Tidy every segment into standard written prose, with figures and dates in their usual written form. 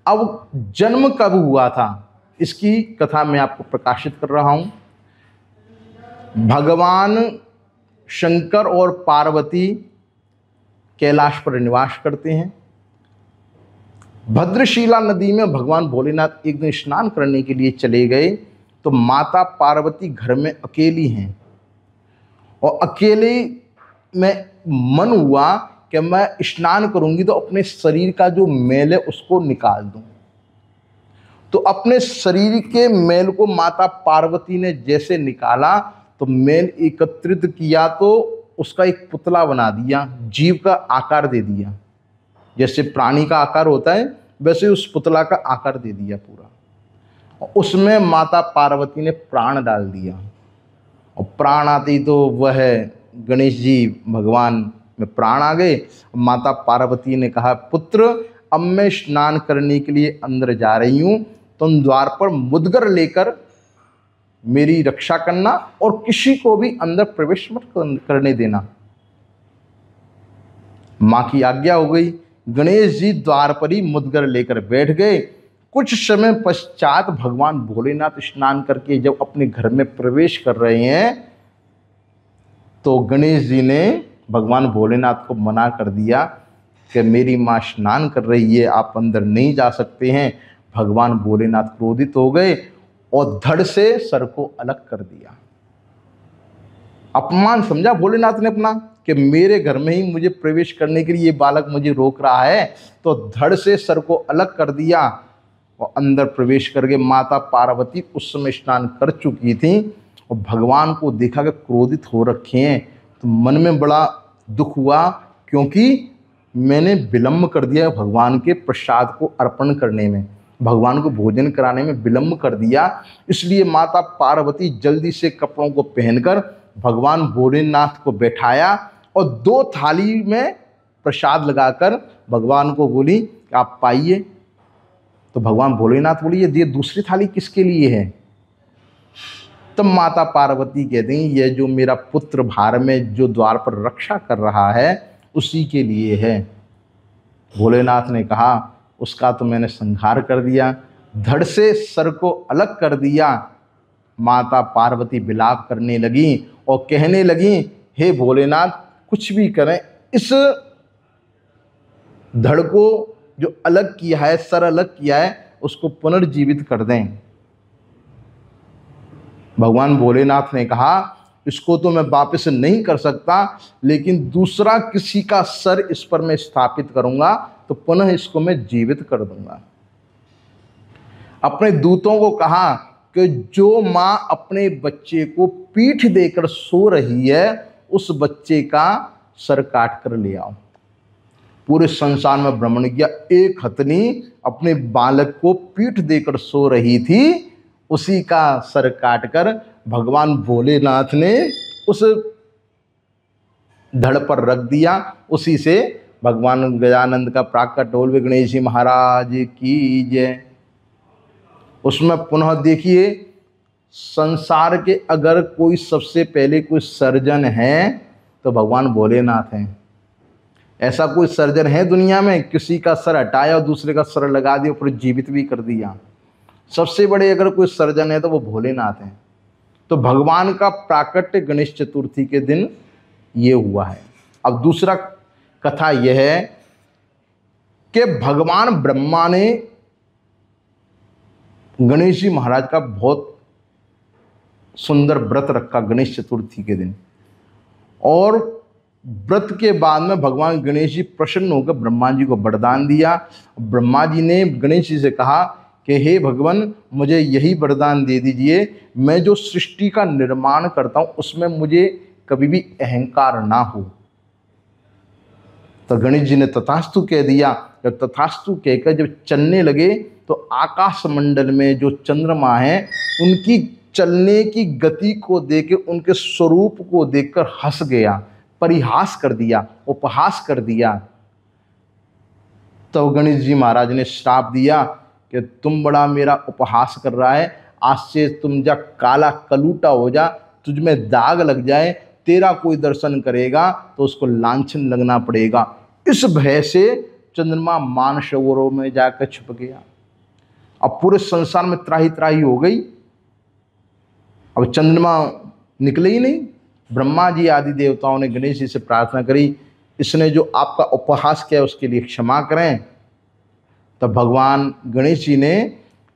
अब जन्म कब हुआ था इसकी कथा मैं आपको प्रकाशित कर रहा हूं। भगवान शंकर और पार्वती कैलाश पर निवास करते हैं। भद्रशिला नदी में भगवान भोलेनाथ एक दिन स्नान करने के लिए चले गए तो माता पार्वती घर में अकेली हैं और अकेले में मन हुआ कि मैं स्नान करूंगी तो अपने शरीर का जो मैल है उसको निकाल दूं। तो अपने शरीर के मैल को माता पार्वती ने जैसे निकाला तो मैल एकत्रित किया तो उसका एक पुतला बना दिया, जीव का आकार दे दिया। जैसे प्राणी का आकार होता है वैसे उस पुतला का आकार दे दिया पूरा। उसमें माता पार्वती ने प्राण डाल दिया और प्राण आते ही तो वह गणेश जी भगवान में प्राण आ गए। माता पार्वती ने कहा, पुत्र अब मैं स्नान करने के लिए अंदर जा रही हूँ, तुम द्वार पर मुद्गर लेकर मेरी रक्षा करना और किसी को भी अंदर प्रवेश मत करने देना। माँ की आज्ञा हो गई। गणेश जी द्वार पर ही मुद्गर लेकर बैठ गए। कुछ समय पश्चात भगवान भोलेनाथ स्नान करके जब अपने घर में प्रवेश कर रहे हैं तो गणेश जी ने भगवान भोलेनाथ को मना कर दिया कि मेरी माँ स्नान कर रही है, आप अंदर नहीं जा सकते हैं। भगवान भोलेनाथ क्रोधित हो गए और धड़ से सर को अलग कर दिया। अपमान समझा भोलेनाथ ने अपना कि मेरे घर में ही मुझे प्रवेश करने के लिए ये बालक मुझे रोक रहा है, तो धड़ से सर को अलग कर दिया और अंदर प्रवेश करके माता पार्वती उस समय स्नान कर चुकी थी और भगवान को देखा कि क्रोधित हो रखे हैं। तो मन में बड़ा दुख हुआ क्योंकि मैंने विलम्ब कर दिया भगवान के प्रसाद को अर्पण करने में, भगवान को भोजन कराने में विलम्ब कर दिया। इसलिए माता पार्वती जल्दी से कपड़ों को पहनकर भगवान भोलेनाथ को बैठाया और 2 थाली में प्रसाद लगाकर भगवान को बोली कि आप पाइए। तो भगवान भोलेनाथ बोली, ये दूसरी थाली किसके लिए है? तब माता पार्वती कहती हैं, यह जो मेरा पुत्र भार में जो द्वार पर रक्षा कर रहा है उसी के लिए है। भोलेनाथ ने कहा, उसका तो मैंने संहार कर दिया, धड़ से सर को अलग कर दिया। माता पार्वती विलाप करने लगी और कहने लगी, हे भोलेनाथ, कुछ भी करें, इस धड़ को जो अलग किया है, सर अलग किया है, उसको पुनर्जीवित कर दें। भगवान भोलेनाथ ने कहा, इसको तो मैं वापस नहीं कर सकता, लेकिन दूसरा किसी का सर इस पर मैं स्थापित करूंगा तो पुनः इसको मैं जीवित कर दूंगा। अपने दूतों को कहा कि जो माँ अपने बच्चे को पीठ देकर सो रही है उस बच्चे का सर काट कर ले आओ। पूरे संसार में भ्रमण किया, एक हथनी अपने बालक को पीठ देकर सो रही थी, उसी का सर काटकर भगवान भोलेनाथ ने उस धड़ पर रख दिया। उसी से भगवान गजानंद का प्राकट होल गणेश जी महाराज की जय। उसमें पुनः देखिए, संसार के अगर कोई सबसे पहले कोई सर्जन है तो भगवान भोलेनाथ हैं। ऐसा कोई सर्जन है दुनिया में? किसी का सर हटाया और दूसरे का सर लगा दिया, फिर जीवित भी कर दिया। सबसे बड़े अगर कोई सर्जन है तो वो भोलेनाथ हैं। तो भगवान का प्राकट्य गणेश चतुर्थी के दिन ये हुआ है। अब दूसरा कथा यह है कि भगवान ब्रह्मा ने गणेश जी महाराज का बहुत सुंदर व्रत रखा गणेश चतुर्थी के दिन, और व्रत के बाद में भगवान गणेश जी प्रसन्न होकर ब्रह्मा जी को वरदान दिया। ब्रह्मा जी ने गणेश जी से कहा कि हे भगवान, मुझे यही वरदान दे दीजिए, मैं जो सृष्टि का निर्माण करता हूँ उसमें मुझे कभी भी अहंकार ना हो। तो गणेश जी ने तथास्तु कह दिया। जब तथास्तु कहकर जब चलने लगे तो आकाश मंडल में जो चंद्रमा हैं उनकी चलने की गति को देख के, उनके स्वरूप को देखकर हंस गया, परिहास कर दिया, उपहास कर दिया। तो गणेश जी महाराज ने श्राप दिया कि तुम बड़ा मेरा उपहास कर रहा है, आज से तुम जा काला कलूटा हो जा, तुझ में दाग लग जाए, तेरा कोई दर्शन करेगा तो उसको लांछन लगना पड़ेगा। इस भय से चंद्रमा मानसरोवर में जाकर छुप गया। अब पूरे संसार में त्राही त्राही हो गई, अब चंद्रमा निकले ही नहीं। ब्रह्मा जी आदि देवताओं ने गणेश जी से प्रार्थना करी, इसने जो आपका उपहास किया उसके लिए क्षमा करें। तब भगवान गणेश जी ने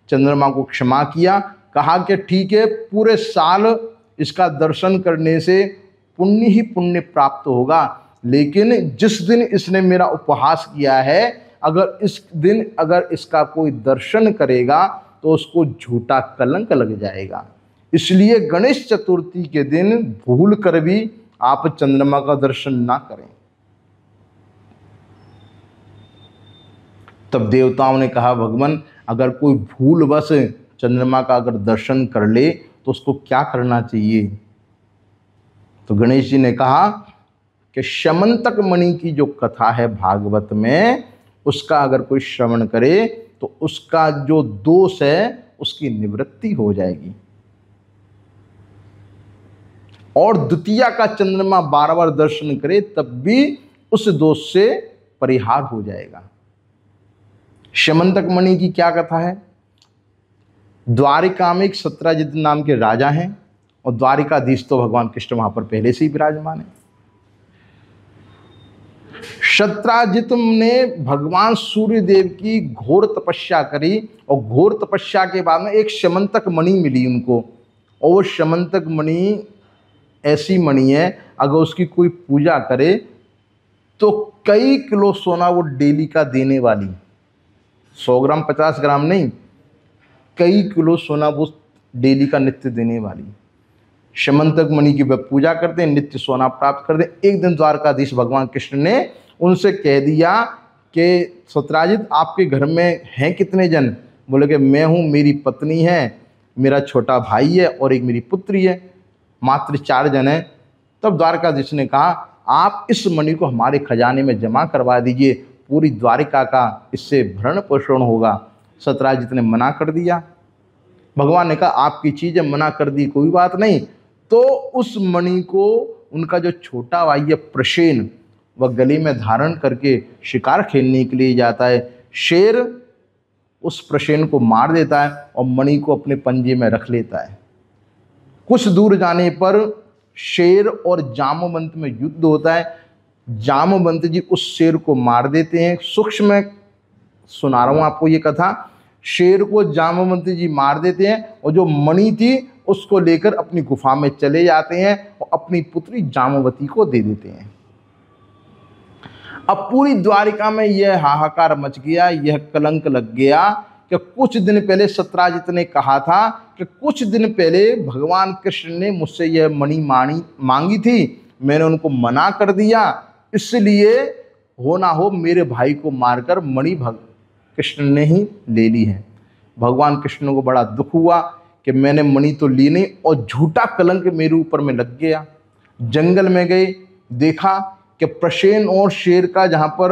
चंद्रमा को क्षमा किया, कहा कि ठीक है, पूरे साल इसका दर्शन करने से पुण्य ही पुण्य प्राप्त होगा, लेकिन जिस दिन इसने मेरा उपहास किया है, अगर इस दिन अगर इसका कोई दर्शन करेगा तो उसको झूठा कलंक लग जाएगा। इसलिए गणेश चतुर्थी के दिन भूल कर भी आप चंद्रमा का दर्शन ना करें। तब देवताओं ने कहा, भगवान अगर कोई भूलवश चंद्रमा का अगर दर्शन कर ले तो उसको क्या करना चाहिए? तो गणेश जी ने कहा कि शमंतक मणि की जो कथा है भागवत में, उसका अगर कोई श्रवण करे तो उसका जो दोष है उसकी निवृत्ति हो जाएगी, और द्वितीया का चंद्रमा बार बार दर्शन करे तब भी उस दोष से परिहार हो जाएगा। शमंतक मणि की क्या कथा है? द्वारिका में एक सत्राजित नाम के राजा हैं, और द्वारिकाधीश तो भगवान कृष्ण वहां पर पहले से ही विराजमान है। सत्राजित ने भगवान सूर्यदेव की घोर तपस्या करी, और घोर तपस्या के बाद में एक शमंतक मणि मिली उनको, और वो शमंतक मणि ऐसी मणि है, अगर उसकी कोई पूजा करे तो कई किलो सोना वो डेली का देने वाली, 100 ग्राम 50 ग्राम नहीं, कई किलो सोना वो डेली का नित्य देने वाली शमंतक मणि की वह पूजा करते हैं, नित्य सोना प्राप्त करते हैं। एक दिन द्वारकाधीश भगवान कृष्ण ने उनसे कह दिया कि सत्राजित आपके घर में हैं कितने जन? बोले कि मैं हूँ, मेरी पत्नी है, मेरा छोटा भाई है और एक मेरी पुत्री है, मात्र 4 जन हैं। तब द्वारकाधीश ने कहा, आप इस मणि को हमारे खजाने में जमा करवा दीजिए, पूरी द्वारिका का इससे भरण पोषण होगा। सत्राजित ने मना कर दिया। भगवान ने कहा, आपकी चीज़ें मना कर दी, कोई बात नहीं। तो उस मणि को उनका जो छोटा भाई है प्रसेन, वह गले में धारण करके शिकार खेलने के लिए जाता है। शेर उस प्रसेन को मार देता है और मणि को अपने पंजे में रख लेता है। कुछ दूर जाने पर शेर और जामवंत में युद्ध होता है। जामवंत जी उस शेर को मार देते हैं। सूक्ष्म में सुना रहा हूँ आपको ये कथा। शेर को जामवंत जी मार देते हैं, और जो मणि थी उसको लेकर अपनी गुफा में चले जाते हैं और अपनी पुत्री जामवती को दे देते हैं। अब पूरी द्वारिका में यह हाहाकार मच गया, यह कलंक लग गया कि कुछ दिन पहले सत्राजित ने कहा था कि कुछ दिन पहले भगवान कृष्ण ने मुझसे यह मणि मांगी थी, मैंने उनको मना कर दिया, इसलिए हो ना हो मेरे भाई को मारकर मणि कृष्ण ने ही ले ली है। भगवान कृष्ण को बड़ा दुख हुआ कि मैंने मणि तो ली नहीं और झूठा कलंक मेरे ऊपर में लग गया। जंगल में गए, देखा कि प्रसेन और शेर का जहाँ पर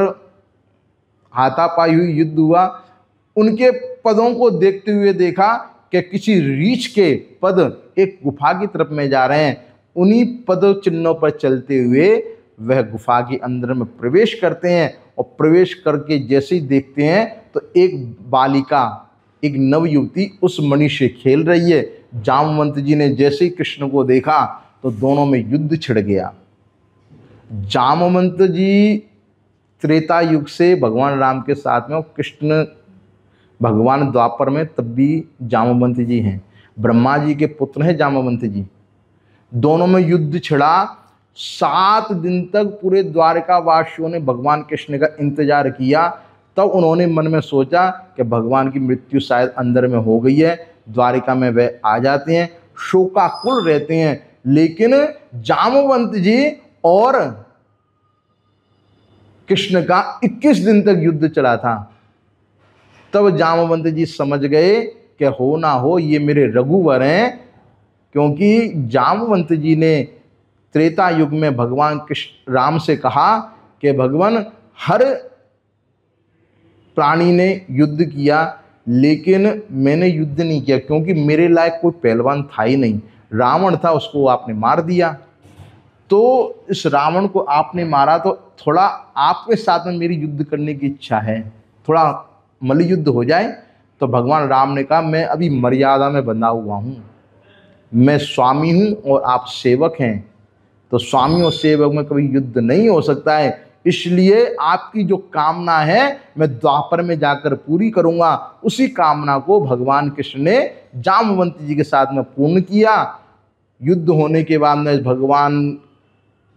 हाथापाई हुई युद्ध हुआ, उनके पदों को देखते हुए देखा कि किसी रीछ के पद एक गुफा की तरफ में जा रहे हैं। उन्हीं पद चिन्हों पर चलते हुए वह गुफा के अंदर में प्रवेश करते हैं, और प्रवेश करके जैसे ही देखते हैं तो एक बालिका, एक नवयुवती उस मणि से खेल रही है। जामवंत जी ने जैसे ही कृष्ण को देखा तो दोनों में युद्ध छिड़ गया। जामवंत जी त्रेता युग से भगवान राम के साथ में, और कृष्ण भगवान द्वापर में तब भी जामवंत जी हैं। ब्रह्मा जी के पुत्र हैं जामवंत जी। दोनों में युद्ध छिड़ा। 7 दिन तक पूरे द्वारिका वासियों ने भगवान कृष्ण का इंतजार किया। तब उन्होंने मन में सोचा कि भगवान की मृत्यु शायद अंदर में हो गई है, द्वारिका में वह आ जाते हैं, शोकाकुल रहते हैं। लेकिन जामवंत जी और कृष्ण का 21 दिन तक युद्ध चला था। तब जामवंत जी समझ गए कि हो ना हो ये मेरे रघुवर हैं, क्योंकि जामवंत जी ने त्रेता युग में भगवान कृष्ण राम से कहा कि भगवान, हर प्राणी ने युद्ध किया लेकिन मैंने युद्ध नहीं किया, क्योंकि मेरे लायक कोई पहलवान था ही नहीं। रावण था, उसको आपने मार दिया। तो इस रावण को आपने मारा तो थोड़ा आपके साथ में मेरी युद्ध करने की इच्छा है, थोड़ा मल्ल युद्ध हो जाए। तो भगवान राम ने कहा मैं अभी मर्यादा में बंधा हुआ हूँ, मैं स्वामी हूँ और आप सेवक हैं, तो स्वामी और सेवक में कभी युद्ध नहीं हो सकता है, इसलिए आपकी जो कामना है मैं द्वापर में जाकर पूरी करूंगा। उसी कामना को भगवान कृष्ण ने जामवंती जी के साथ में पूर्ण किया। युद्ध होने के बाद में भगवान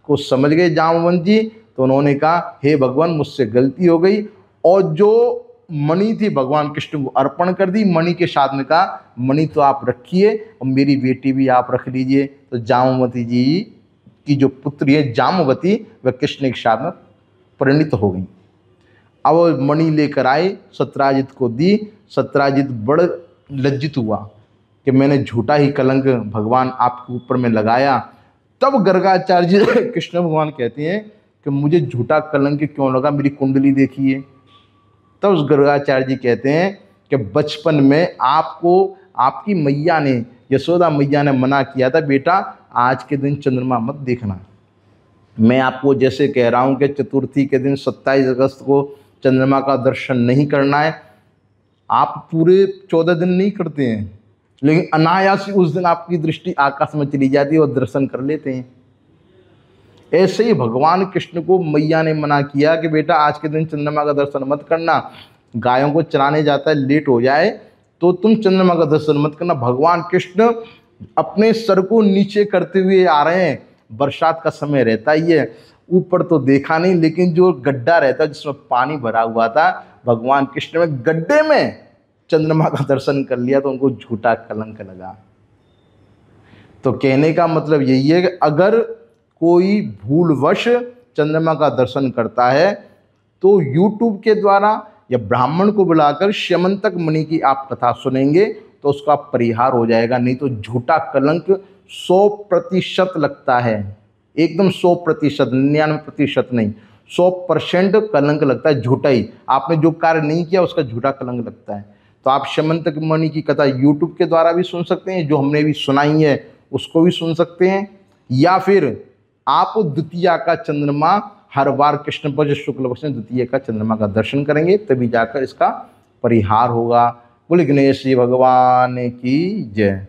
को समझ गए जामवंत जी, तो उन्होंने कहा हे भगवान मुझसे गलती हो गई, और जो मणि थी भगवान कृष्ण को अर्पण कर दी। मणि के साथ में कहा मणि तो आप रखिए और मेरी बेटी भी आप रख लीजिए। तो जामवती जी की जो पुत्री है जामवती, वह कृष्ण के साथ में परिणित हो गई। अब वो मणि लेकर आए, सत्यराजित को दी। सत्यराजित बड़ लज्जित हुआ कि मैंने झूठा ही कलंक भगवान आपके ऊपर में लगाया। तब गर्गाचार्य जी कृष्ण भगवान कहते हैं कि मुझे झूठा कलंक क्यों लगा, मेरी कुंडली देखिए। तब उस गर्गाचार्य जी कहते हैं कि बचपन में आपको आपकी मैया ने, यशोदा मैया ने मना किया था बेटा आज के दिन चंद्रमा मत देखना। मैं आपको जैसे कह रहा हूँ कि चतुर्थी के दिन 27 अगस्त को चंद्रमा का दर्शन नहीं करना है, आप पूरे 14 दिन नहीं करते हैं, लेकिन अनायास ही उस दिन आपकी दृष्टि आकाश में चली जाती है और दर्शन कर लेते हैं। ऐसे ही भगवान कृष्ण को मैया ने मना किया कि बेटा आज के दिन चंद्रमा का दर्शन मत करना, गायों को चराने जाता है लेट हो जाए तो तुम चंद्रमा का दर्शन मत करना। भगवान कृष्ण अपने सर को नीचे करते हुए आ रहे हैं, बरसात का समय रहता ही है, ऊपर तो देखा नहीं, लेकिन जो गड्ढा रहता है जिसमें पानी भरा हुआ था, भगवान कृष्ण में गड्ढे में चंद्रमा का दर्शन कर लिया तो उनको झूठा कलंक लगा। तो कहने का मतलब यही है कि अगर कोई भूलवश चंद्रमा का दर्शन करता है तो YouTube के द्वारा या ब्राह्मण को बुलाकर श्यमंतक मणि की आप कथा सुनेंगे तो उसका परिहार हो जाएगा। नहीं तो झूठा कलंक 100% लगता है, एकदम 100%, 99% नहीं, 100% कलंक लगता है, झूठा ही। आपने जो कार्य नहीं किया उसका झूठा कलंक लगता है। तो आप श्यमंतक मणि की कथा YouTube के द्वारा भी सुन सकते हैं, जो हमने भी सुनाई है उसको भी सुन सकते हैं, या फिर आप द्वितीया का चंद्रमा हर बार कृष्ण पक्ष शुक्ल पक्ष में द्वितीय का चंद्रमा का दर्शन करेंगे, तभी जाकर इसका परिहार होगा। बोले गणेश जी भगवान की जय।